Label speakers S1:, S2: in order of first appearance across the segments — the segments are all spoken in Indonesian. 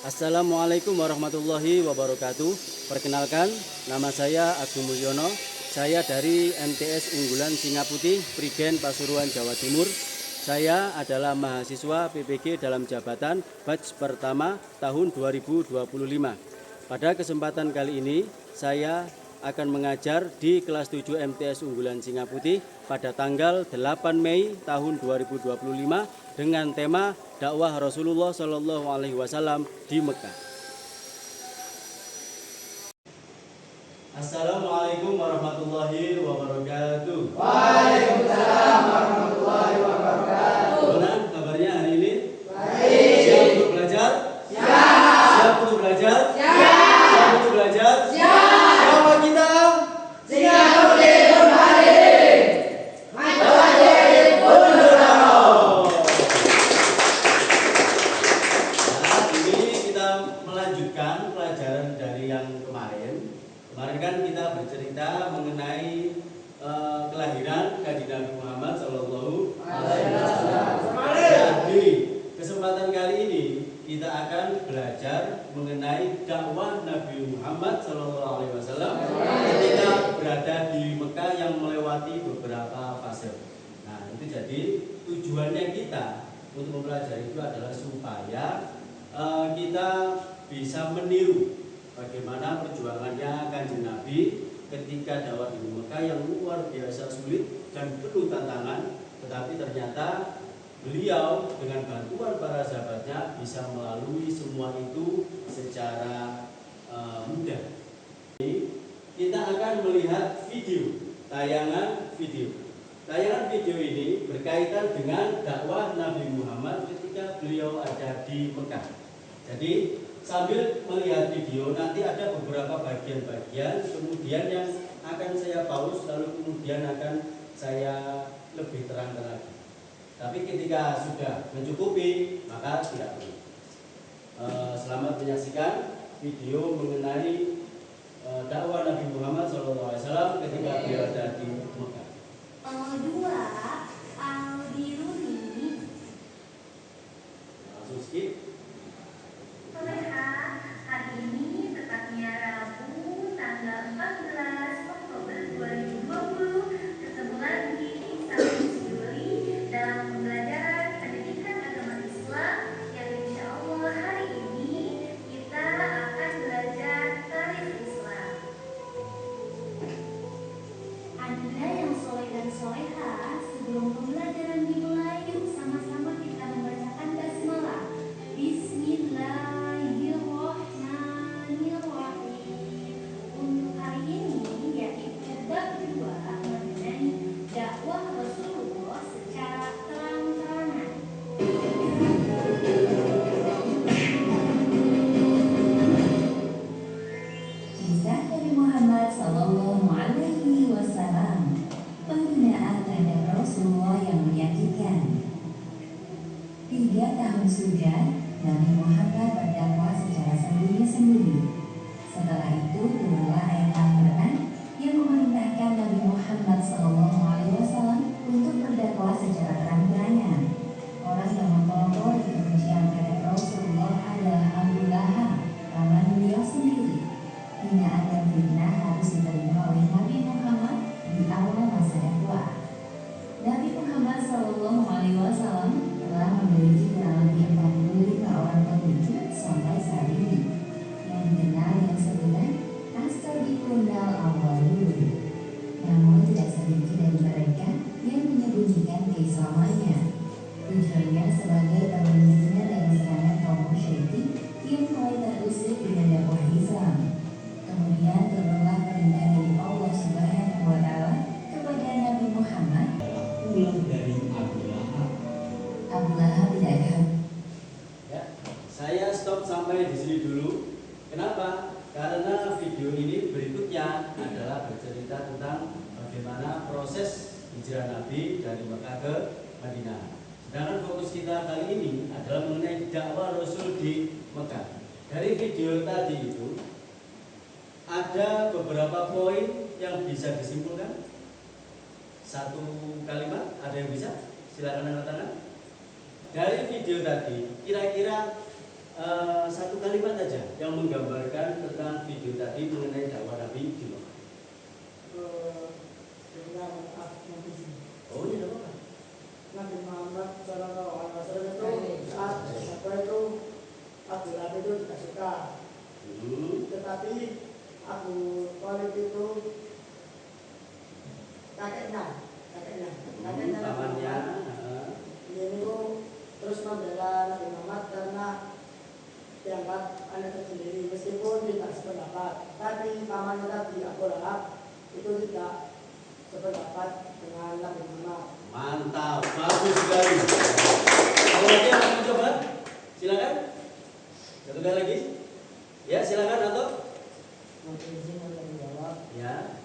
S1: Assalamualaikum warahmatullahi wabarakatuh. Perkenalkan, nama saya Agung Mulyono. Saya dari MTS Unggulan Singaputih, Prigen Pasuruan, Jawa Timur. Saya adalah mahasiswa PPG dalam jabatan batch pertama tahun 2025. Pada kesempatan kali ini, saya akan mengajar di kelas 7 MTS Unggulan Singaputih pada tanggal 8 Mei tahun 2025 dengan tema dakwah Rasulullah Shallallahu Alaihi Wasallam di Mekah. Assalamualaikum warahmatullahi wabarakatuh.
S2: Waalaikumsalam warahmatullahi wabarakatuh.
S1: Gimana kabarnya hari ini?
S2: Baik.
S1: Siap untuk belajar?
S2: Siap.
S1: Siap untuk belajar?
S2: Siap.
S1: Siap untuk belajar?
S2: Siap.
S1: Siapa kita?
S2: Singaputih Hadir. Maju mundur.
S1: Nah, ini kita melanjutkan pelajaran dari yang kemarin. Kemarin kan kita bercerita mengenai kelahiran Kanjeng Nabi Muhammad Shallallahu Alaihi Wasallam. Di kesempatan kali ini kita akan belajar mengenai dakwah Nabi Muhammad Shallallahu Alaihi Wasallam ketika berada di Mekah yang melewati beberapa fase. Nah, itu jadi tujuannya kita untuk mempelajari itu adalah supaya kita bisa meniru bagaimana perjuangannya Kanjeng Nabi ketika dakwah di Mekah yang luar biasa sulit dan penuh tantangan, tetapi ternyata beliau dengan bantuan para sahabatnya bisa melalui semua itu secara mudah. Kita akan melihat tayangan video ini berkaitan dengan dakwah Nabi Muhammad ketika beliau ada di Mekah. Jadi sambil melihat video nanti ada beberapa bagian-bagian kemudian yang akan saya pause lalu kemudian akan saya lebih terangkan lagi. Tapi ketika sudah mencukupi maka tidak perlu. Selamat menyaksikan video mengenai dakwah Nabi Muhammad SAW ketika beliau ada di Mekah. Langsung skip.
S3: Hari ini tepatnya Rabu tanggal 14 Oktober 2020 ketemu lagi sama Juli dalam pembelajaran pendidikan agama Islam yang insya Allah hari ini kita akan belajar tarikh Islam.
S4: Anda yang soleh dan soleha, sebelum pembelajaran dimulai, yuk sama-sama kita membacakan basmalah. Bismillahirrahmanirrahim. Untuk hari ini yaitu bab kedua mengenai dakwah Rasulullah secara terang-terangan. Kisah dari Muhammad Sallallahu Alaihi Wasallam. Penghinaan terhadap Rasulullah yang menyakitkan. 3 tahun sudah Nabi Muhammad berdakwah secara sembunyi-sembunyi. Setelah itu turunlah ayat Al-Quran yang memerintahkan Nabi Muhammad SAW untuk berdakwah secara terang-terangan. Orang yang mempelopori kebencian terhadap Rasulullah adalah Abu Lahab, paman beliau sendiri. Hinaan dan fitnah harus diterima oleh Nabi Muhammad di awal masa dakwah. Nabi Muhammad SAW telah memiliki kurang lebih 45 orang pengikut sampai saat ini, yang dikenal dengan sebutan As-Sabiqun al-Awwalun. Namun tidak sedikit dari mereka yang menyembunyikan keislamannya. Tujuannya sebagai pemimpin dari serangan kaum musyrikin yang mulai terusir dengan dakwah Islam. Kemudian turunlah perintah dari Allah Subhanahu wa Ta'ala kepada Nabi Muhammad.
S5: Pulang dari Abu Lahab.
S4: Abu Lahab tidak ada.
S1: Ya, saya stop sampai di sini dulu. Kenapa? Karena video ini berikutnya adalah bercerita tentang bagaimana proses hijrah Nabi dari Mekah ke Madinah. Sedangkan fokus kita kali ini adalah mengenai dakwah Rasul di Mekah. Dari video tadi itu ada beberapa poin yang bisa disimpulkan. Satu kalimat, ada yang bisa? Silakan angkat tangan. Dari video tadi, kira-kira satu satu kalimat aja yang menggambarkan tentang video tadi mengenai dakwah Nabi di Mekah. Oh iya, apa?
S2: Nabi Muhammad SAW itu saat apa itu Abu Lahab itu tidak suka. Tetapi Abu Thalib itu kakeknya
S1: pamannya.
S2: Dia itu terus membela Nabi Muhammad karena dianggap anak tersendiri meskipun tidak sependapat. Tapi pamannya tadi Abu Lahab itu tidak sependapat dengan Nabi Muhammad.
S1: Mantap, bagus sekali. Kalau lagi yang mau coba, silakan. Satu kali lagi. Ya, silakan atau?
S2: Mungkin izin untuk menjawab.
S1: Ya.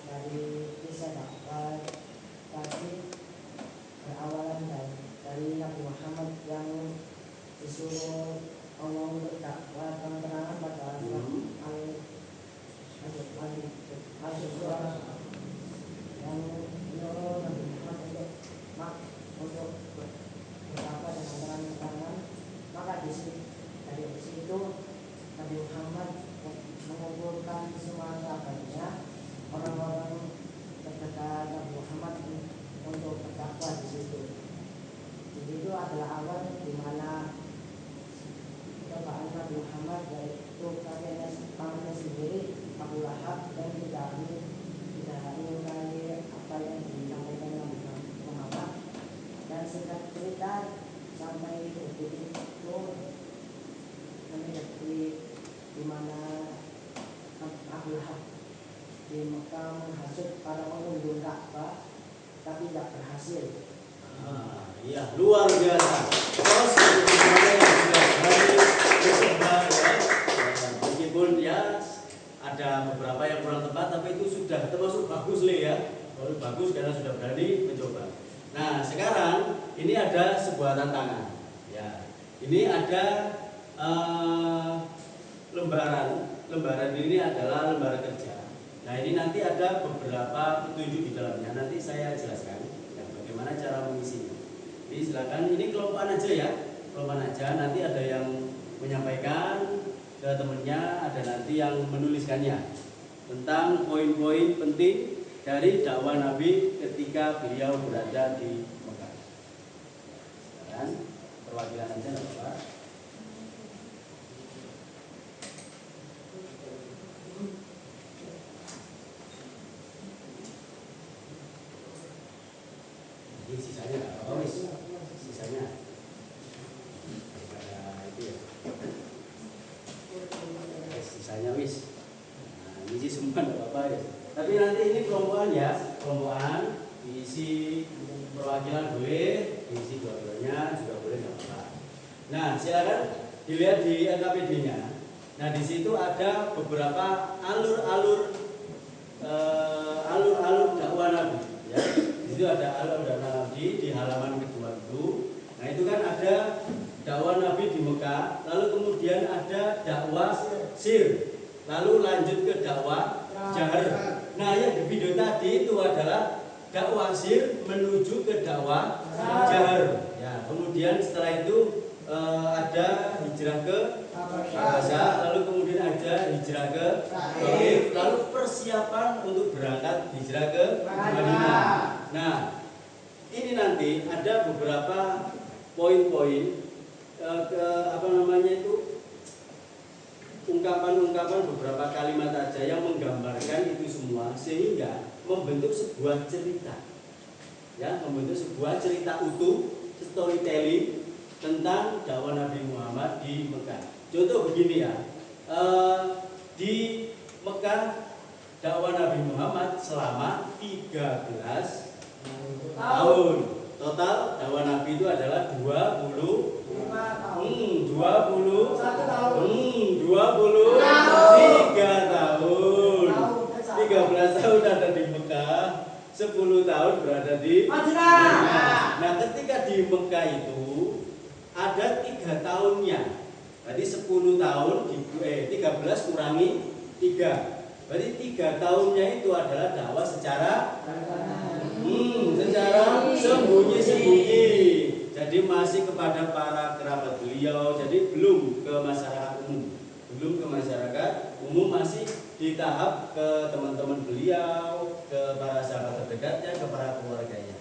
S2: Dari kisah dakwah tadi berawalan dari Nabi Muhammad yang disuruh Allah untuk dakwah terang-terangan pada al-Surah yang menyuruh Nabi Muhammad untuk berdakwah dengan terang-terangan. Maka dari situ Nabi Muhammad mengumpulkan semua sahabatnya, orang-orang terdekat Nabi Muhammad untuk berdakwah di situ. Jadi itu adalah awal di mana cobaan Nabi Muhammad yaitu kakeknya pamannya sendiri Abu Lahab dan tidak menyukai apa yang disampaikan Nabi Muhammad. Dan singkat cerita sampai detik itu di mana Abu Lahab di Mekah menghasut para pengunjung Ka'bah tapi tidak berhasil.
S1: Iya, luar biasa. Terus semuanya yang sudah berani mencoba ya, meskipun ya ada beberapa yang kurang tepat, tapi itu sudah termasuk bagus ya. Bagus karena sudah berani mencoba. Nah, sekarang ini ada sebuah tantangan. Ya, ini ada lembaran ini adalah lembaran kerja. Nah, ini nanti ada beberapa petunjuk di dalamnya. Nanti saya jelaskan ya, bagaimana cara mengisinya. Jadi silakan, ini kelompokan aja ya, kelompokan aja. Nanti ada yang menyampaikan ke temannya, ada nanti yang menuliskannya tentang poin-poin penting dari dakwah Nabi ketika beliau berada di Mekah. Silakan, perwakilan aja nggak apa-apa. Jadi sisanya nggak apa-apa, sisanya daripada itu ya. Sisanya wis. Nah, ini semua nggak apa-apa ya. Tapi nanti ini kelompokan ya, kelompokan diisi perwakilan boleh, diisi dua-duanya juga boleh, nggak apa-apa. Nah, silakan dilihat di NKPD-nya. Nah, di situ ada beberapa alur-alur dakwah Nabi. Ya. Di situ ada alur dakwah Nabi di halaman kedua itu. Nah, itu kan ada dakwah Nabi di Mekah, lalu kemudian ada dakwah sir, lalu lanjut ke dakwah jahar. Nah, yang di video tadi itu adalah dakwah sir menuju ke dakwah jahar. Ya, kemudian setelah itu ada hijrah ke Habasah, lalu kemudian ada hijrah ke Taif, lalu persiapan untuk berangkat hijrah ke Madinah. Nah, ini nanti ada beberapa poin-poin ungkapan-ungkapan beberapa kalimat aja yang menggambarkan itu semua sehingga membentuk sebuah cerita. Ya, membentuk sebuah cerita utuh, storytelling tentang dakwah Nabi Muhammad di Mekah. Contoh begini ya, di Mekah dakwah Nabi Muhammad selama 13 tahun. Total dakwah Nabi itu adalah 23 tahun. 13 tahun ada di Mekah, 10 tahun berada di Madinah. Nah, ketika di Mekah itu ada 3 tahunnya. Berarti 10 tahun 13 kurangi 3. Berarti 3 tahunnya itu adalah dakwah secara sembunyi-sembunyi. Jadi jadi masih kepada para kerabat beliau, jadi belum ke masyarakat umum, masih di tahap ke teman-teman beliau, ke para sahabat terdekatnya, ke para keluarganya.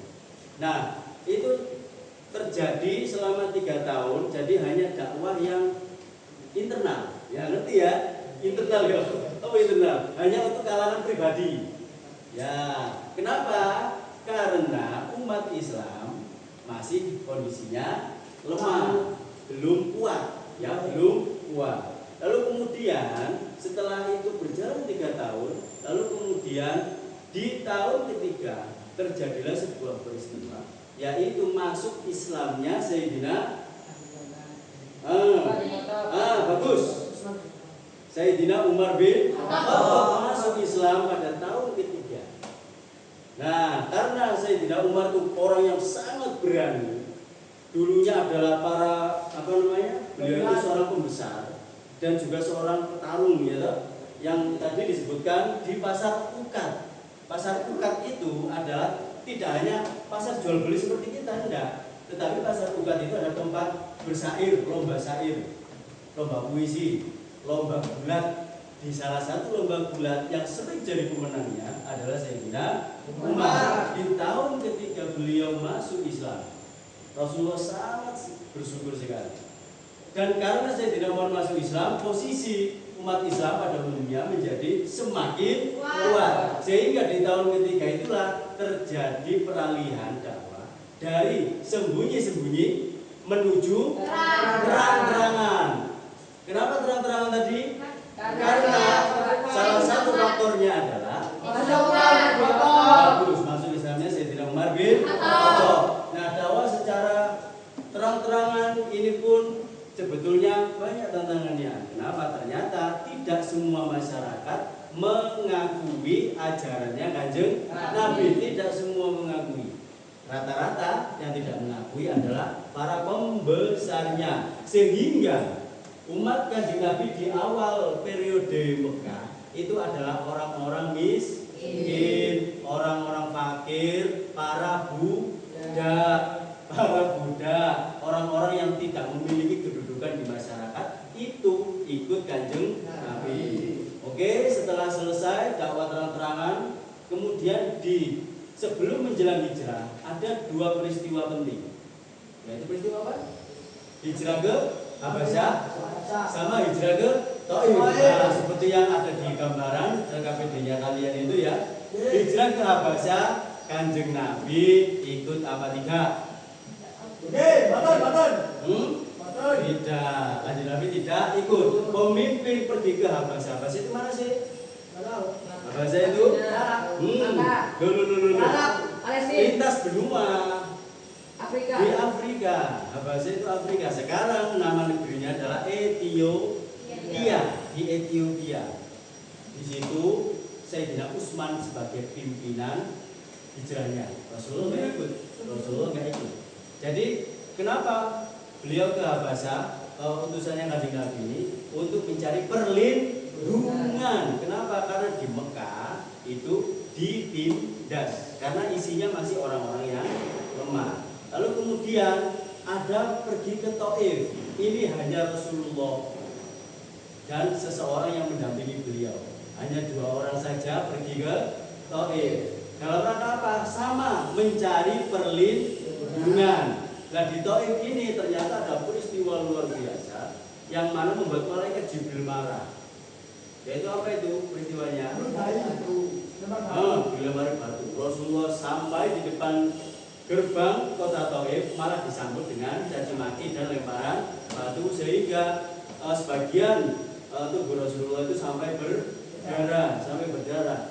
S1: Nah, itu terjadi selama 3 tahun, jadi hanya dakwah yang internal, ya ngerti ya, internal ya, internal, hanya untuk kalangan pribadi. Ya, kenapa? Karena umat Islam masih kondisinya lemah, belum kuat, ya belum kuat. Lalu kemudian setelah itu berjalan 3 tahun, lalu kemudian di tahun ketiga terjadilah sebuah peristiwa, yaitu masuk Islamnya Sayyidina bagus, Sayyidina Umar bin Khattab masuk Islam pada tahun ketiga. Nah, karena Sayyidina Umar itu orang yang sangat berani, dulunya adalah beliau itu seorang pembesar dan juga seorang petarung, ya, yang tadi disebutkan di pasar Ukat. Pasar Ukat itu adalah tidak hanya pasar jual beli seperti kita, enggak, tetapi pasar Ukat itu ada tempat bersair, lomba sair, lomba puisi, lomba gulat. Di salah satu lomba gulat yang sering jadi pemenangnya adalah Sayyidina Umar. Di tahun ketika beliau masuk Islam, Rasulullah sangat bersyukur sekali. Dan karena Sayyidina Umar masuk Islam, posisi umat Islam pada umumnya menjadi semakin kuat. Sehingga di tahun ketiga itulah terjadi peralihan dakwah dari sembunyi-sembunyi menuju terang-terangan. Kenapa terang-terangan tadi? Karena salah satu faktornya adalah bagus masuk Islamnya Sayyidina Umar bin Khattab. Nah, dakwah secara terang-terangan ini pun sebetulnya banyak tantangannya. Kenapa? Ternyata tidak semua masyarakat mengakui ajarannya Kanjeng Nabi. Tidak semua mengakui. Rata-rata yang tidak mengakui adalah para pembesarnya. Sehingga umat Kanjeng Nabi di awal periode Mekah itu adalah orang-orang miskin, orang-orang fakir, para budak, orang-orang yang tidak memiliki kedudukan di masyarakat itu ikut Kanjeng Nabi. Oke, setelah selesai dakwah terang-terangan, kemudian sebelum menjelang hijrah ada 2 peristiwa penting. Yaitu peristiwa apa? Hijrah ke Habasyah sama hijrah ke Taif. Nah, seperti yang ada di gambaran KPD-nya kalian itu ya. Hijrah ke Habasyah, Kanjeng Nabi ikut apa tidak? Tidak, Kanjeng Nabi tidak ikut. Pemimpin pergi ke Habasyah. Habasyah itu mana sih? Habasyah itu? Lintas benua. Di Afrika. Habasyah itu Afrika. Sekarang nama negerinya adalah Ethiopia. Di Ethiopia. Di situ Sayyidina Utsman sebagai pimpinan hijrahnya. Rasulullah nggak ikut. Jadi kenapa beliau ke Habasyah? Utusannya Kanjeng Nabi ini untuk mencari perlindungan. Kenapa? Karena di Mekah itu ditindas karena isinya masih orang-orang yang lemah. Lalu kemudian ada pergi ke Taif. Ini hanya Rasulullah dan seseorang yang mendampingi beliau. Hanya 2 orang saja pergi ke Taif. Dalam rangka apa? Sama, mencari perlindungan. Nah, di Taif ini ternyata ada peristiwa luar biasa yang mana membuat malaikat Jibril marah. Yaitu apa itu peristiwanya? Dilempari batu. Rasulullah sampai di depan gerbang kota Taif malah disambut dengan caci maki dan lemparan batu sehingga sebagian tubuh Rasulullah itu sampai berdarah,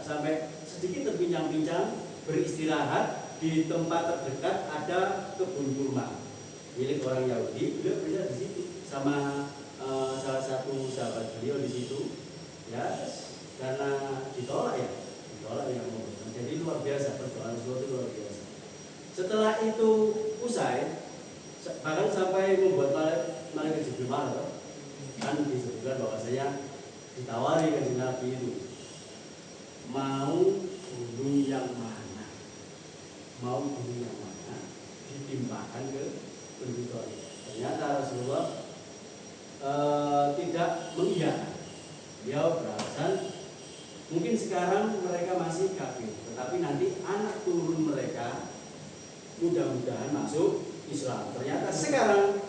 S1: sampai sedikit terpincang-pincang. Beristirahat di tempat terdekat ada kebun kurma milik orang Yahudi. Beliau berada di situ sama salah satu sahabat beliau di situ, ya, karena ditolak yang jadi luar biasa perjuangan Rasulullah itu luar biasa. Setelah itu usai, bahkan sampai membuat malaikat Jibril marah. Kan disebutkan bahwasanya ditawari Kanjeng Nabi itu mau gunung yang mana, ditimpakan ke penduduk Taif. Ternyata Rasulullah tidak mengiyakan. Beliau beralasan mungkin sekarang mereka masih kafir, tetapi nanti anak turun mereka mudah-mudahan masuk Islam. Ternyata sekarang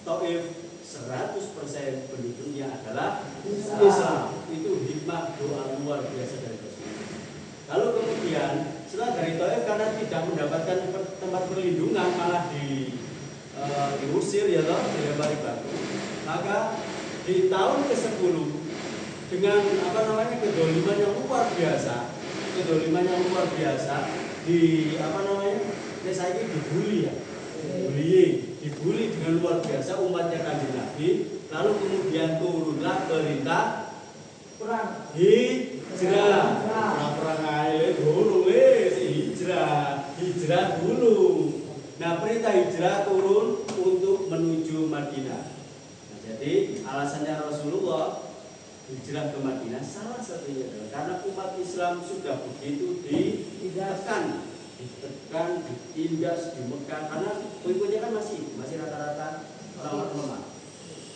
S1: Taif 100% penduduknya adalah Islam. Itu hikmah doa luar biasa dari Rasulullah. Lalu kemudian setelah dari Taif karena tidak mendapatkan tempat perlindungan malah diusir ya toh, dilempari batu. Maka di tahun ke-10 dengan kedoliman yang luar biasa, saya ini dibully dengan luar biasa umatnya Kanjeng Nabi. Lalu kemudian turunlah perintah
S2: perang
S1: hijrah. Perang ae dulu hijrah dulu. Nah, perintah hijrah turun untuk menuju Madinah. Nah, jadi alasannya Rasulullah hijrah ke Madinah salah satunya adalah karena umat Islam sudah begitu ditekan, ditindas di Mekah, karena pengikutnya kan masih rata-rata orang lemah,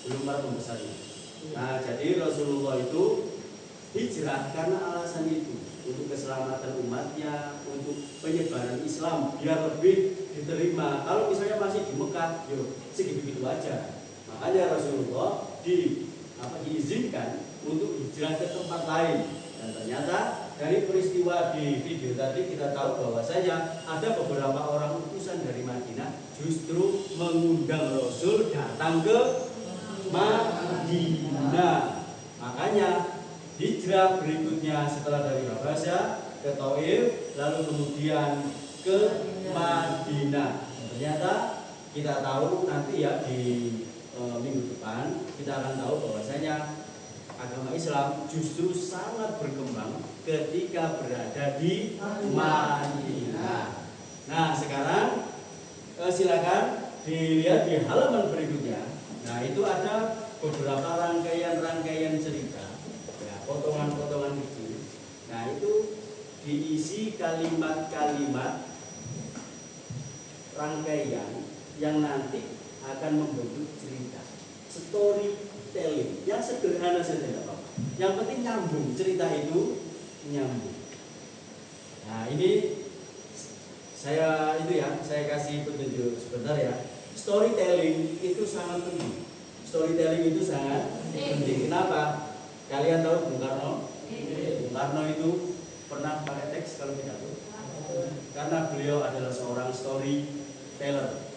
S1: belum para pembesarnya. Nah, jadi Rasulullah itu hijrah karena alasan itu, untuk keselamatan umatnya, untuk penyebaran Islam biar lebih diterima. Kalau misalnya masih di Mekah, segitu-gitu aja. Makanya Rasulullah diizinkan untuk hijrah ke tempat lain. Dan ternyata dari peristiwa di video tadi kita tahu bahwasanya ada beberapa orang utusan dari Madinah justru mengundang Rasul datang ke Madinah. Makanya hijrah berikutnya setelah dari Habasyah ke Taif, lalu kemudian ke Madinah. Ternyata kita tahu nanti ya di minggu depan kita akan tahu bahwasanya agama Islam justru sangat berkembang ketika berada di Madinah. Nah, sekarang silakan dilihat di halaman berikutnya. Nah, itu ada beberapa rangkaian cerita, ya, potongan-potongan kecil. Nah, itu diisi kalimat-kalimat rangkaian yang nanti akan membentuk cerita, storytelling yang sederhana saja tidak apa-apa. Yang penting nyambung, cerita itu nyambung. Nah, ini saya kasih petunjuk sebentar ya. Storytelling itu sangat penting. Kenapa? Kalian tahu Bung Karno? Bung Karno itu pernah pakai teks kalau pidato. Karena beliau adalah seorang storyteller.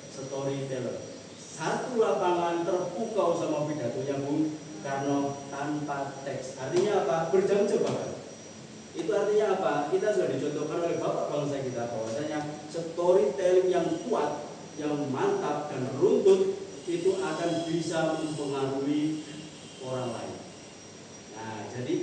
S1: Satu lapangan terpukau sama pidatonya Bung Karno tanpa teks. Artinya apa? Berjam-jam bahkan. Itu artinya apa? Kita sudah dicontohkan oleh Bapak bangsa kita bahwasanya storytelling yang kuat, yang mantap dan runtut itu akan bisa mempengaruhi orang lain. Nah, jadi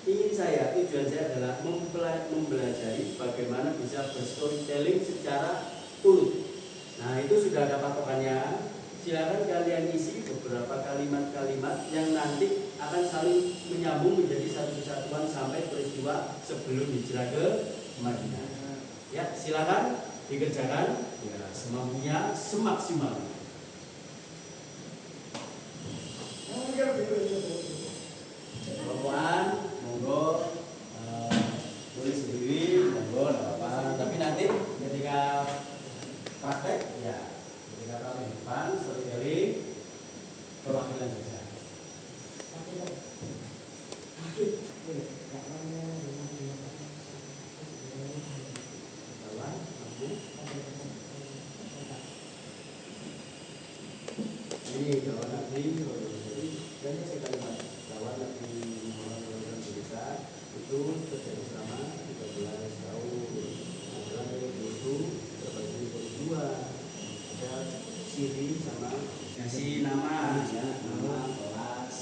S1: tujuan saya adalah mempelajari bagaimana bisa berstorytelling secara turut. Nah, itu sudah ada patokannya. Silakan kalian isi beberapa kalimat-kalimat yang nanti akan saling menyambung menjadi satu kesatuan sampai peristiwa sebelum hijrah ke Madinah. Ya, silakan dikerjakan ya, semampunya, semaksimalnya. Perempuan, monggo tulis sendiri, monggo, tidak apa-apa. Tapi nanti ketika praktek, ya, ketika kami depan, storytelling, perwakilan saja. Ini kawan Nabi, banyak sekali kawan Nabi Muhammad SAW itu terjadi selama 13 tahun. Adalah itu terbagi berdua, ada ciri sama kasih nama ya, nama kelas,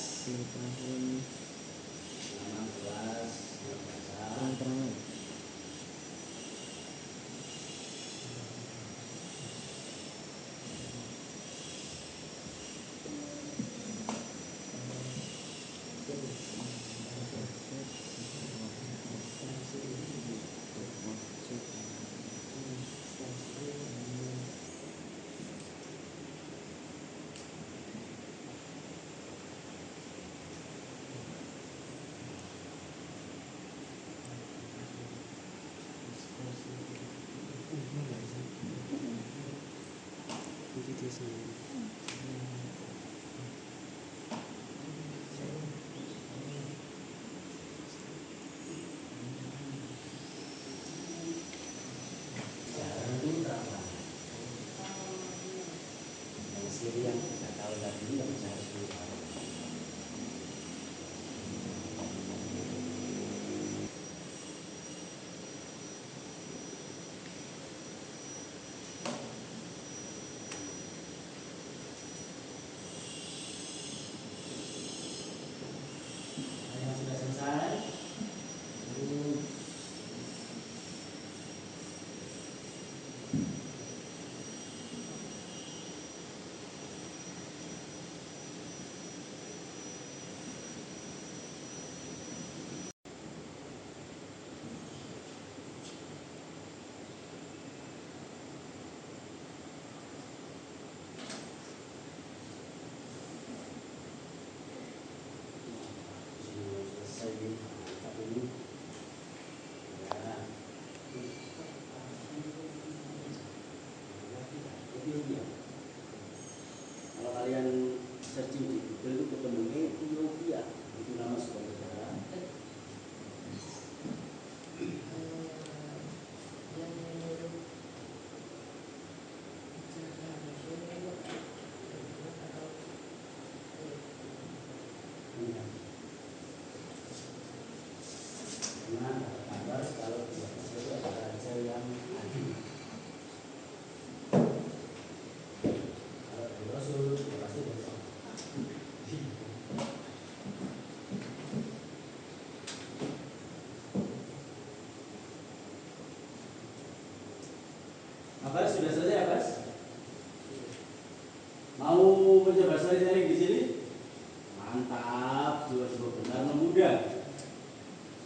S1: juga.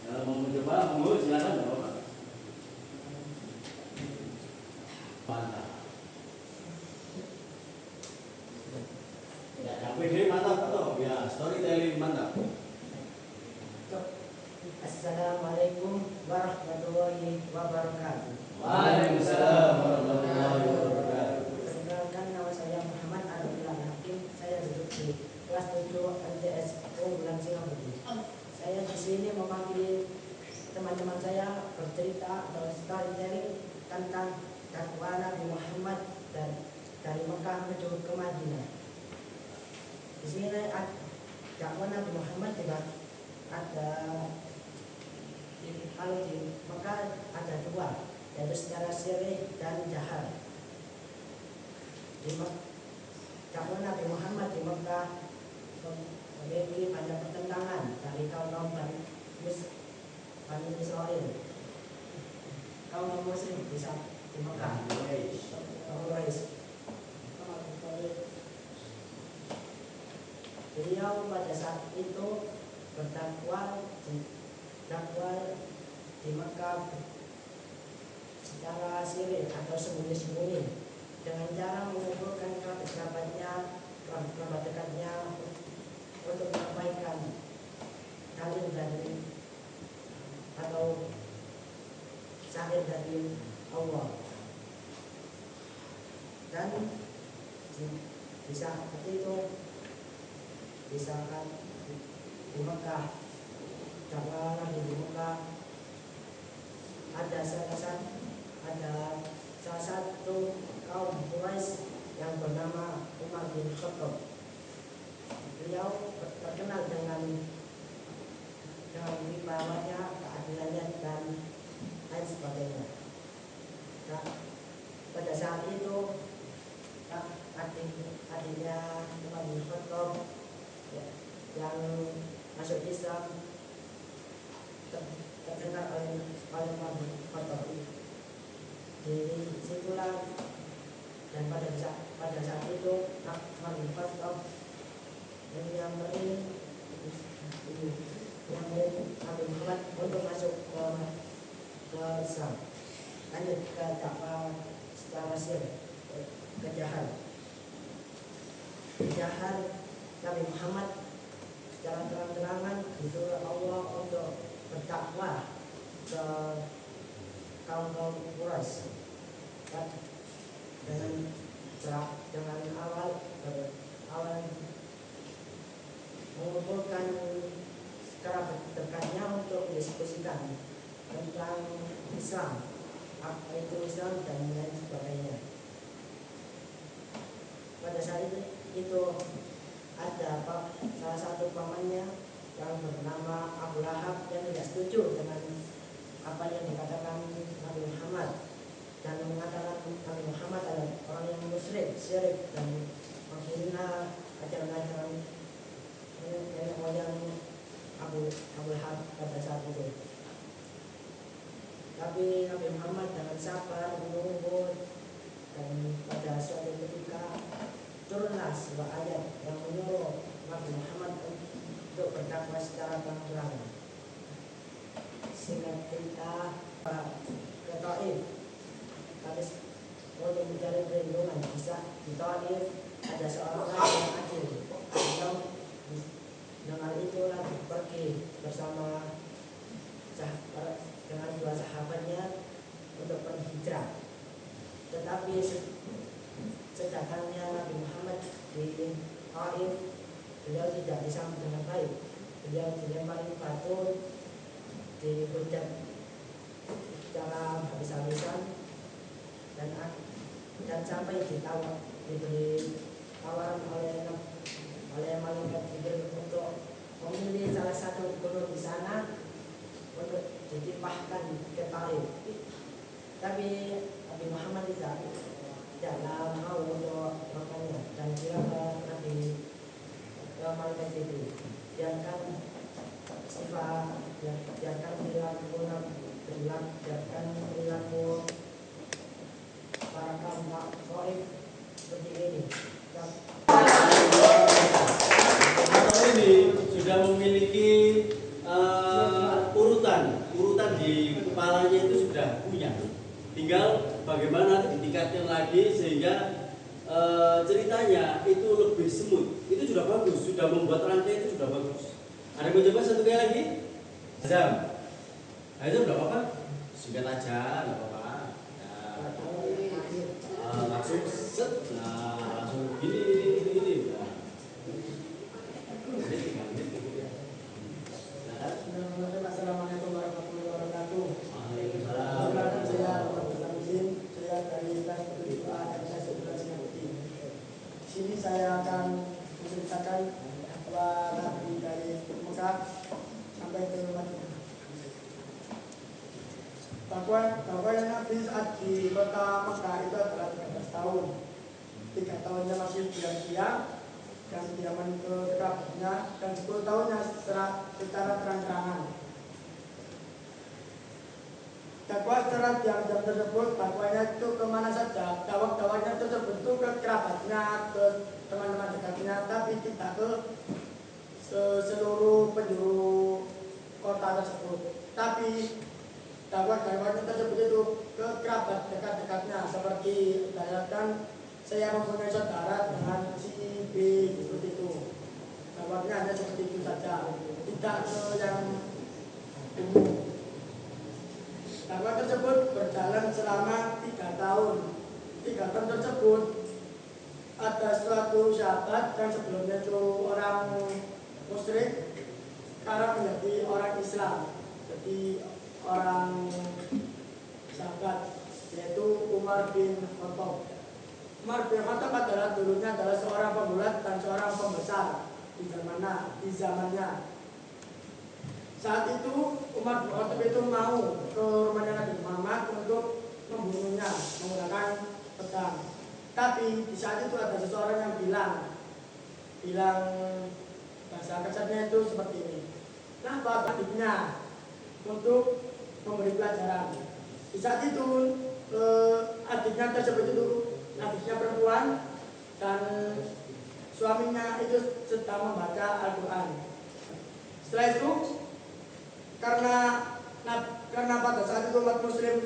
S1: Kalau mau mencoba, monggo silakan, nggak apa-apa. Mantap. Ya, yang PD mantap atau ya storytelling mantap.
S2: Assalamualaikum warahmatullahi wabarakatuh.
S1: Waalaikumsalam warahmatullahi wabarakatuh.
S2: Perkenalkan, nama saya Muhammad Arifin Hakim. Saya duduk di kelas 7 MTS Unggulan Singapura. Saya di sini mewakili teman-teman saya bercerita atau storytelling tentang dakwah Nabi Muhammad dari Mekah menuju ke Madinah. Di sini dakwah Nabi Muhammad juga ada kalau di Mekah ada dua, yaitu secara sirih dan jahar. Di dakwah Nabi Muhammad di Mekah memiliki banyak pertentangan dari kaum Bani Israel, kaum Muslim bisa di Mekah, Quraisy. Beliau pada saat itu berdakwah di Mekah secara sirih atau sembunyi-sembunyi dengan cara mengumpulkan kerabat-kerabat dekatnya untuk menyampaikan dalil dari atau syair dari Allah. Dan di saat itu di saat di Mekah, dakwah Nabi di Mekah ada salah satu kaum Quraisy yang bernama Umar bin Khattab. Beliau terkenal dengan wibawanya, keadilannya dan lain sebagainya. Nah, pada saat itu adiknya Umar bin Khattab yang masuk Islam terkenal oleh Umar bin Khattab. Di situlah dan pada saat itu Umar bin Khattab menyamperin Nabi Muhammad untuk masuk ke Islam, lanjut ke dakwah secara sirih, ke jahar Nabi Muhammad secara terang-terangan disuruh Allah untuk berdakwah ke kaum Quraisy dengan awal mengumpulkan kerabat dekatnya untuk mendiskusikan tentang Islam, apa itu Islam dan lain sebagainya. Pada saat itu ada salah satu pamannya yang bernama Abu Lahab yang tidak setuju dengan apa yang dikatakan Nabi Muhammad dan mengatakan Nabi Muhammad adalah orang yang musyrik, syirik dan menghina ajaran-ajaran nenek moyang Abu Lahab pada saat itu. Tapi Nabi Muhammad dengan sabar menunggu, dan pada suatu ketika turunlah sebuah ayat yang menyuruh Nabi Muhammad untuk berdakwah secara terang-terangan. Singkat cerita, ke Taif, habis untuk mencari perlindungan. Bisa di Taif ada seorang raja yang adil. Dengan itu lagi pergi bersama dengan dua sahabatnya untuk berhijrah. Tetapi sedatannya Nabi Muhammad di Taif, beliau tidak disambut dengan baik. Beliau dilempari batu, dihujat secara habis-habisan dan sampai diberi tawaran oleh malaikat Jibril untuk memilih salah satu gunung di sana untuk ditimpahkan ke Taif. Tapi Nabi Muhammad tidaklah mau untuk makannya dan bilang ke malaikat Jibril, biarkan perilaku para kaum Taif seperti ini.
S1: Atau ini sudah memiliki bagaimana ditingkatkan lagi sehingga ceritanya itu lebih semut. Itu sudah bagus, sudah membuat rangkai itu sudah bagus. Ada yang mau coba satu kali lagi? Azam, Azam nggak apa-apa, singkat aja, nggak apa-apa. Nah, langsung set, nah langsung gini. Nah.
S2: Assalamualaikum warahmatullahi wabarakatuh.
S1: Waalaikumsalam.
S2: Perkenalkan saya Muhammad Izin, saya dari kelas 7A MTS 11 Ngerti. Di sini saya akan menceritakan bahwa Nabi dari Mekah sampai ke Madinah. Bahwa Nabi saat di kota Mekah itu adalah 13 tahun. 3 tahunnya masih diam-diam, yang kediaman ke kerabatnya, dan 10 tahunnya secara terang-terangan. Dakwah secara diam-diam tersebut, dakwahnya itu kemana saja, dakwahnya tersebut itu ke kerabatnya, ke teman-teman dekatnya, tapi tidak ke seluruh penjuru kota tersebut. Tapi dakwahnya tersebut itu ke kerabat dekat-dekatnya, seperti misalkan saya mempunyai saudara dengan si B, seperti itu. Dakwahnya hanya seperti itu saja, tidak ke yang umum. Dakwah tersebut berjalan selama 3 tahun. 3 tahun tersebut ada suatu sahabat yang sebelumnya itu orang musyrik, sekarang menjadi orang Islam, jadi orang sahabat, yaitu Umar bin Khattab. Umar bin Khattab adalah dulunya adalah seorang pegulat dan seorang pembesar di zamannya. Saat itu Umar bin Khattab itu mau ke rumahnya Nabi Muhammad untuk membunuhnya menggunakan pedang. Tapi di saat itu ada seseorang yang bilang bahasa kasarnya itu seperti ini. Kenapa adiknya untuk memberi pelajaran? Di saat itu adiknya tersebut itu adiknya perempuan dan suaminya itu sedang membaca Al-Quran. Setelah itu karena pada saat itu umat muslim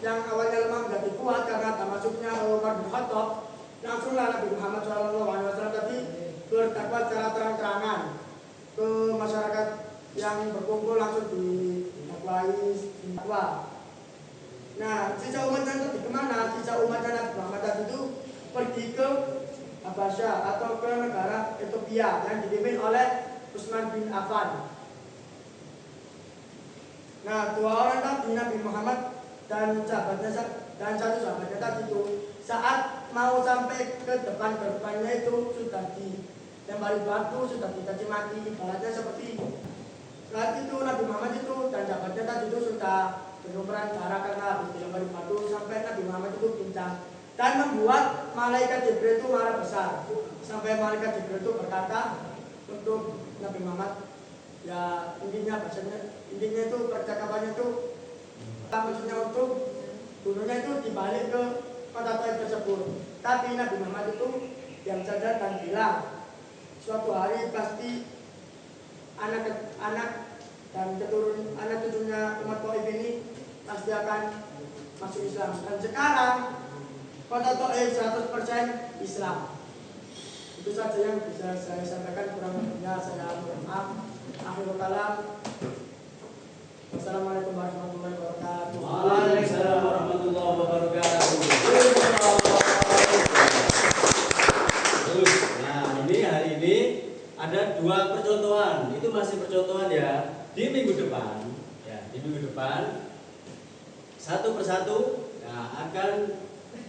S2: yang awalnya lemah menjadi kuat karena tak masuknya Umar bin Khattab, langsunglah Nabi Muhammad SAW tadi berdakwah secara terang-terangan ke masyarakat yang berkumpul, langsung didakwahi dakwah. Nah, sisa umatnya itu kemana? Sisa umatnya Nabi Muhammad tadi itu pergi ke Habasyah atau ke negara Ethiopia yang dipimpin oleh Utsman bin Affan. Nah, 2 orang tadi, Nabi Muhammad dan satu sahabatnya tadi itu, saat mau sampai ke depan gerbangnya itu sudah dilempari batu, sudah dicaci maki, ibaratnya seperti itu. Saat itu Nabi Muhammad itu dan sahabatnya tadi itu sudah berlumuran darah karena habis dilempari batu, sampai Nabi Muhammad itu pincang dan membuat malaikat Jibril itu marah besar. Sampai malaikat Jibril itu berkata untuk Nabi Muhammad, ya intinya itu percakapannya itu maksudnya untuk bunuhnya itu dibalik ke kota Taif tersebut. Tapi Nabi Muhammad itu diam saja dan bilang suatu hari pasti anak dan anak cucunya umat Taif ini pasti akan masuk Islam. Dan sekarang kota Taif 100% Islam. Itu saja yang bisa saya sampaikan, kurang lebihnya saya mohon maaf. Akhirul kalam. Wassalamualaikum warahmatullahi wabarakatuh.
S1: Waalaikumsalam warahmatullahi wabarakatuh. Nah, ini hari ini ada 2 percontohan. Itu masih percontohan ya. Di minggu depan, satu persatu akan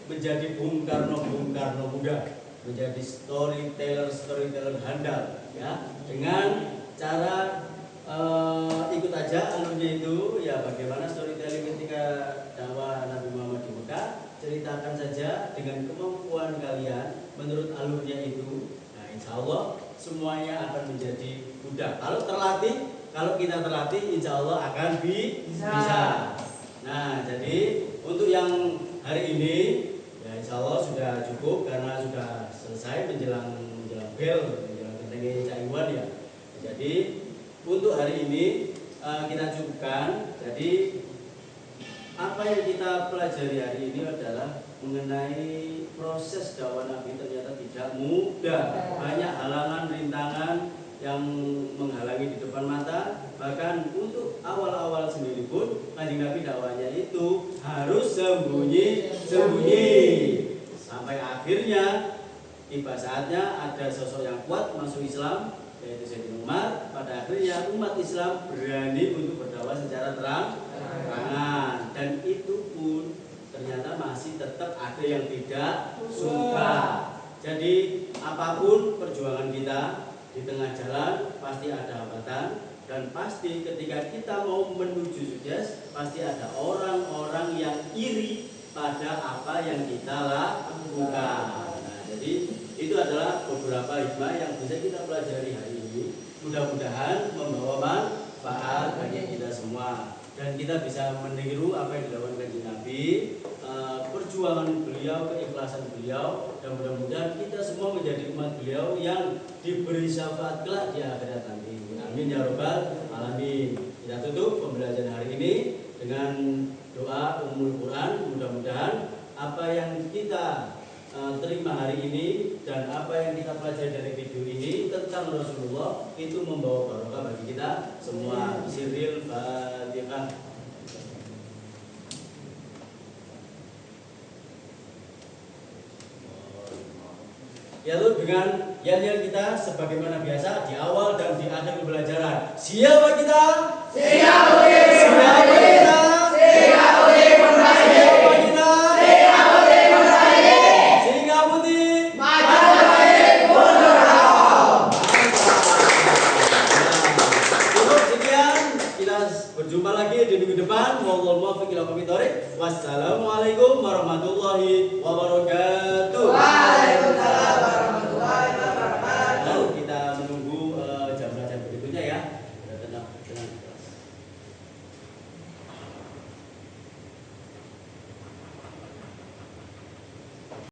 S1: menjadi Bung Karno muda, menjadi storyteller handal ya, dengan cara ikut aja alurnya itu ya, bagaimana storytelling ketika dakwah Nabi Muhammad di Mekah. Ceritakan saja dengan kemampuan kalian menurut alurnya itu. Nah, insya Allah semuanya akan menjadi mudah. Kalau kita terlatih, insya Allah akan bisa. Nah, jadi untuk yang hari ini ya insya Allah sudah cukup karena sudah selesai menjelang bel, menjelang ketengnya Cak Iwan ya. Jadi untuk hari ini kita cukupkan. Jadi apa yang kita pelajari hari ini adalah mengenai proses dakwah Nabi ternyata tidak mudah. Banyak halangan, rintangan yang menghalangi di depan mata. Bahkan untuk awal-awal sendiri pun Kanjeng Nabi dakwahnya itu harus sembunyi-sembunyi. Sampai akhirnya tiba saatnya ada sosok yang kuat masuk Islam, yaitu Sayyidina Umar. Pada akhirnya umat Islam berani untuk berdakwah secara terang-terangan, dan itu pun ternyata masih tetap ada yang tidak suka. Jadi apapun perjuangan kita, di tengah jalan pasti ada hambatan, dan pasti ketika kita mau menuju sukses pasti ada orang-orang yang iri pada apa yang kita lakukan. Nah, jadi itu adalah beberapa hikmah yang bisa kita pelajari hari ini. Mudah-mudahan membawa manfaat bagi kita semua, dan kita bisa meniru apa yang dilakukan Kanjeng Nabi, perjuangan beliau, keikhlasan beliau, dan mudah-mudahan kita semua menjadi umat beliau yang diberi syafaat kelak di akhirat nanti. Amin ya rabbal alamin. Kita tutup pembelajaran hari ini dengan doa Ummul Quran. Mudah-mudahan apa yang kita terima hari ini dan apa yang kita pelajari dari video ini tentang Rasulullah itu membawa barokah bagi kita semua. Sirril Fatihah. Yaitu dengan yel-yel kita sebagaimana biasa di awal dan di akhir pembelajaran. Siapa kita? Siapa kita? Siapa kita? Siapa kita? Singa putih. Majapahit mundur. Cukup sekian. Kita berjumpa lagi di minggu depan. Wallahul muwaffiq ila aqwamit thoriq. Wassalamualaikum warahmatullahi wabarakatuh. Waalaikumsalam.